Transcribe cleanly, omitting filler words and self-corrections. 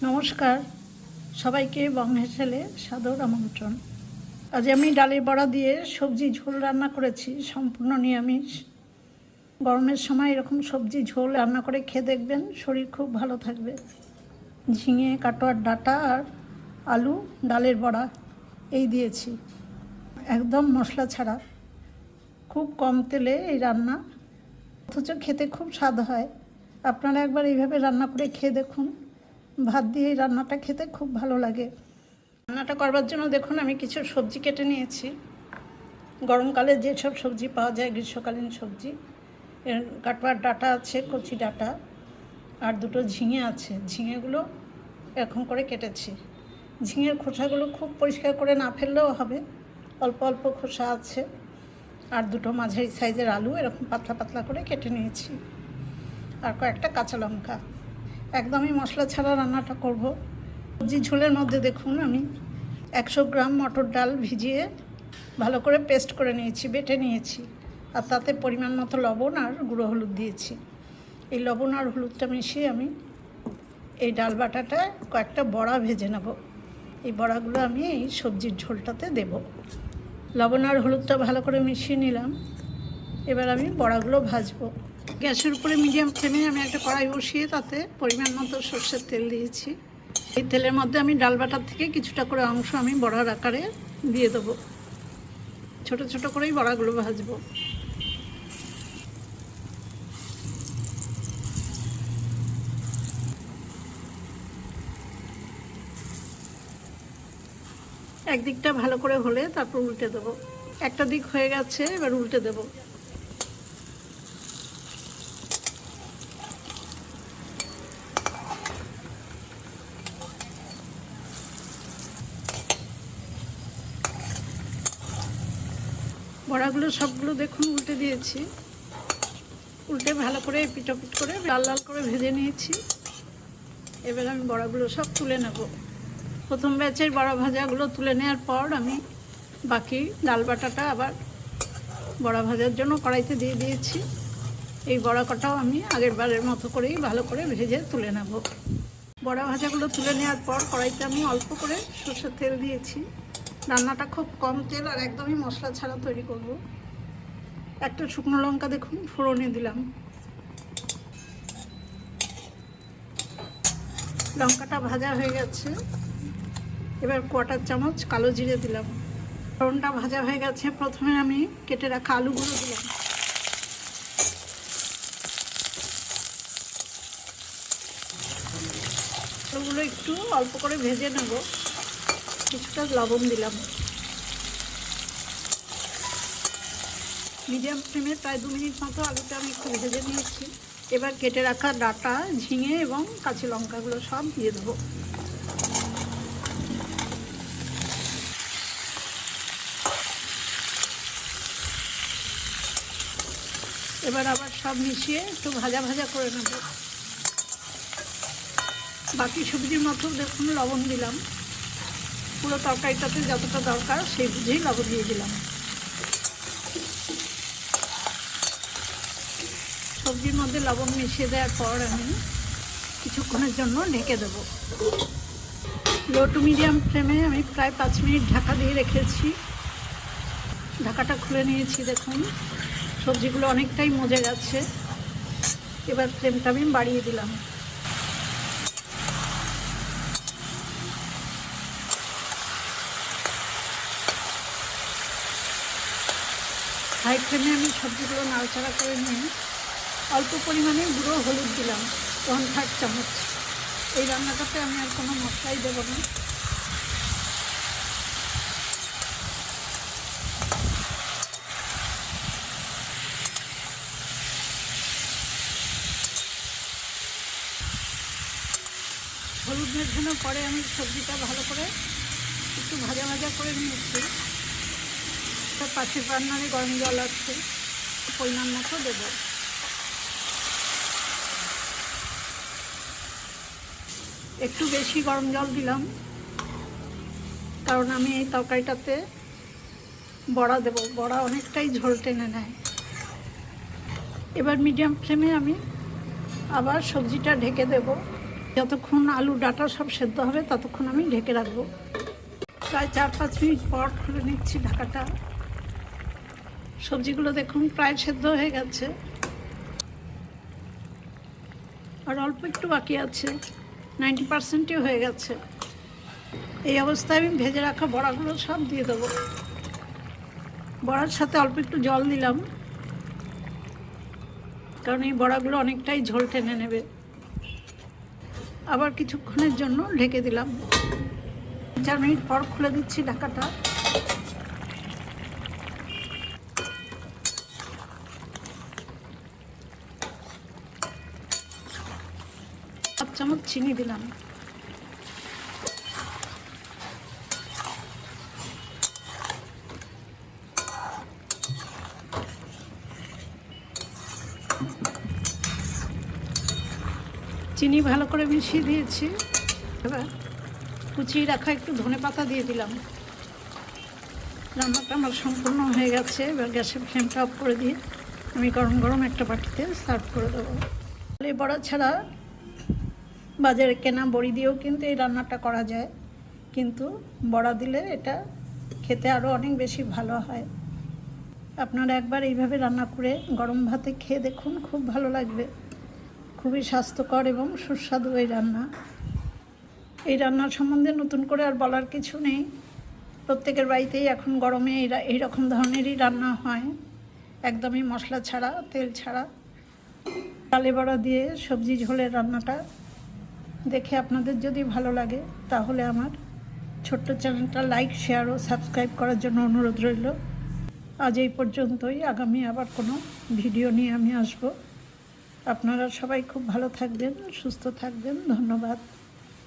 নমস্কার, সবাইকে বংহেসেলে সাদর আমন্ত্রণ। আজ আমি ডালের বড়া দিয়ে সবজি ঝোল রান্না করেছি, সম্পূর্ণ নিরামিষ। গরমের সময় এরকম সবজি ঝোল রান্না করে খেয়ে দেখবেন, শরীর খুব ভালো থাকবে। ঝিঙে, কাটোয়ার ডাঁটা আর আলু, ডালের বড়া এই দিয়েছি, একদম মশলা ছাড়া, খুব কম তেলে এই রান্না, অথচ খেতে খুব স্বাদ হয়। আপনারা একবার এইভাবে রান্না করে খেয়ে দেখুন, ভাত দিয়ে এই রান্নাটা খেতে খুব ভালো লাগে। রান্নাটা করবার জন্য দেখুন আমি কিছু সবজি কেটে নিয়েছি। গরমকালে যেসব সবজি পাওয়া যায়, গ্রীষ্মকালীন সবজি, কাটোয়ার ডাঁটা আছে, কচি ডাঁটা, আর দুটো ঝিঙে আছে। ঝিঙেগুলো এরকম করে কেটেছি। ঝিঙের খোসাগুলো খুব পরিষ্কার করে না ফেললেও হবে, অল্প অল্প খোসা আছে। আর দুটো মাঝারি সাইজের আলু এরকম পাতলা পাতলা করে কেটে নিয়েছি, আর কয়েকটা কাঁচা লঙ্কা। একদমই মশলা ছাড়া রান্নাটা করব। সবজি ঝোলের মধ্যে দেখুন আমি 100 গ্রাম মটর ডাল ভিজিয়ে ভালো করে পেস্ট করে নিয়েছি, বেটে নিয়েছি, আর তাতে পরিমাণ মতো লবণ আর গুঁড়ো হলুদ দিয়েছি। এই লবণ আর হলুদটা মিশিয়ে আমি এই ডাল বাটাটায় কয়েকটা বড়া ভেজে নেব। এই বড়াগুলো আমি এই সবজির ঝোলটাতে দেব। লবণ আর হলুদটা ভালো করে মিশিয়ে নিলাম। এবার আমি বড়াগুলো ভাজবো। গ্যাসের উপরে মিডিয়াম ফ্লেমে আমি একটা কড়াই বসিয়ে তাতে পরিমাণ মতো সর্ষের তেল দিয়েছি। এই তেলের মধ্যে আমি ডাল বাটার থেকে কিছুটা করে অংশ আমি বড়ার আকারে দিয়ে দেবো। ছোট ছোট করেই বড়াগুলো ভাজবো। একদিকটা ভালো করে হলে তারপর উল্টে দেবো। একটা দিক হয়ে গেছে, এবার উল্টে দেবো। বড়াগুলো সবগুলো দেখুন উল্টে দিয়েছি। উল্টে ভালো করে পিটাপিট করে লাল লাল করে ভেজে নিয়েছি। এবার আমি বড়াগুলো সব তুলে নেব। প্রথম ব্যাচের বড়া ভাজাগুলো তুলে নেওয়ার পর আমি বাকি ডাল বাটাটা আবার বড়া ভাজার জন্য কড়াইতে দিয়ে দিয়েছি। এই বড়া কটাও আমি আগের বারের মতো করেই ভালো করে ভেজে তুলে নেব। বড়া ভাজাগুলো তুলে নেওয়ার পর কড়াইতে আমি অল্প করে সরষের তেল দিয়েছি। রান্নাটা খুব কম তেল আর একদমই মশলা ছাড়া তৈরি করব। একটা শুকনো লঙ্কা দেখুন ফোড়নে দিলাম। লঙ্কাটা ভাজা হয়ে গেছে। এবার 1/4 চামচ কালো জিরে দিলাম। ফোড়নটা ভাজা হয়ে গেছে। প্রথমে আমি কেটে রাখা আলুগুলো দিলাম। আলুগুলো একটু অল্প করে ভেজে নেব। কিছুটা লবণ দিলাম। মিডিয়াম ফ্লেমে প্রায় 2 মিনিট মতো আলুটা আমি একটু ভেজে নিয়েছি। এবার কেটে রাখা ডাঁটা, ঝিঙে এবং কাঁচা লঙ্কাগুলো সব দিয়ে দেবো। এবার আবার সব মিশিয়ে একটু ভাজা ভাজা করে নেব। বাকি সবজির মতো দেখুন লবণ দিলাম। পুরো তরকারিটাতে যতটা দরকার সেই বুঝেই লবণ দিয়ে দিলাম। সবজির মধ্যে লবণ মিশিয়ে দেওয়ার পর আমি কিছুক্ষণের জন্য ঢেকে দেবো। লো টু মিডিয়াম ফ্লেমে আমি প্রায় 5 মিনিট ঢাকা দিয়ে রেখেছি। ঢাকাটা খুলে নিয়েছি। দেখুন সবজিগুলো অনেকটাই মজে গেছে। এবার ফ্লেমটা আমি বাড়িয়ে দিলাম। হাই ফ্লেমে আমি সবজিগুলো নাড়াচাড়া করে নিয়ে অল্প পরিমাণে গুঁড়ো হলুদ দিলাম, 1/3 চামচ। এই রান্নাটাতে আমি আর কোনো মশলাই দেবো না। হলুদ মেশানোর পরে আমি সবজিটা ভালো করে একটু ভাজা ভাজা করে নিয়েছি। তার পাশের রান্নারে গরম জল আছে, পরিমাণ মতো দেবো। একটু বেশি গরম জল দিলাম, কারণ আমি এই তরকারিটাতে বড়া দেবো। বড়া অনেকটাই ঝোল টেনে নেয়। এবার মিডিয়াম ফ্লেমে আমি আবার সবজিটা ঢেকে দেব। যতক্ষণ আলু ডাটা সব সেদ্ধ হবে ততক্ষণ আমি ঢেকে রাখবো। প্রায় 4-5 মিনিট পর খুলে নিচ্ছি ঢাকাটা। সবজিগুলো দেখুন প্রায় সেদ্ধ হয়ে গেছে, আর অল্প একটু বাকি আছে, 90%ই হয়ে গেছে। এই অবস্থায় আমি ভেজে রাখা বড়াগুলো সব দিয়ে দেবো। বড়ার সাথে অল্প একটু জল দিলাম, কারণ এই বড়াগুলো অনেকটাই ঝোল টেনে নেবে। আবার কিছুক্ষণের জন্য ঢেকে দিলাম। 4 মিনিট পর খুলে দিচ্ছি ঢাকাটা। হাফ চামচ চিনি দিলাম। চিনি ভালো করে মিশিয়ে দিয়েছি। এবার কুচিয়ে রাখা একটু ধনেপাতা দিয়ে দিলাম। রান্নাটা আমার সম্পূর্ণ হয়ে গেছে। এবার গ্যাসের ফ্লেমটা অফ করে দিয়ে আমি গরম গরম একটা বাটিতে সার্ভ করে দেবো। এই বড়া ছাড়া বাজারে কেনা বড়ি দিয়েও কিন্তু এই রান্নাটা করা যায়, কিন্তু বড়া দিলে এটা খেতে আরও অনেক বেশি ভালো হয়। আপনারা একবার এইভাবে রান্না করে গরম ভাতে খেয়ে দেখুন, খুব ভালো লাগবে। খুবই স্বাস্থ্যকর এবং সুস্বাদু এই রান্না। এই রান্নার সম্বন্ধে নতুন করে আর বলার কিছু নেই। প্রত্যেকের বাড়িতেই এখন গরমে এইরকম ধরনেরই রান্না হয়, একদমই মশলা ছাড়া, তেল ছাড়া। ডালে বড়া দিয়ে সবজি ঝোলের রান্নাটা দেখে আপনাদের যদি ভালো লাগে তাহলে আমার ছোট্ট চ্যানেলটা লাইক, শেয়ার ও সাবস্ক্রাইব করার জন্য অনুরোধ রইল। আজ এই পর্যন্তই। আগামী আবার কোনো ভিডিও নিয়ে আমি আসব। আপনারা সবাই খুব ভালো থাকবেন, সুস্থ থাকবেন। ধন্যবাদ।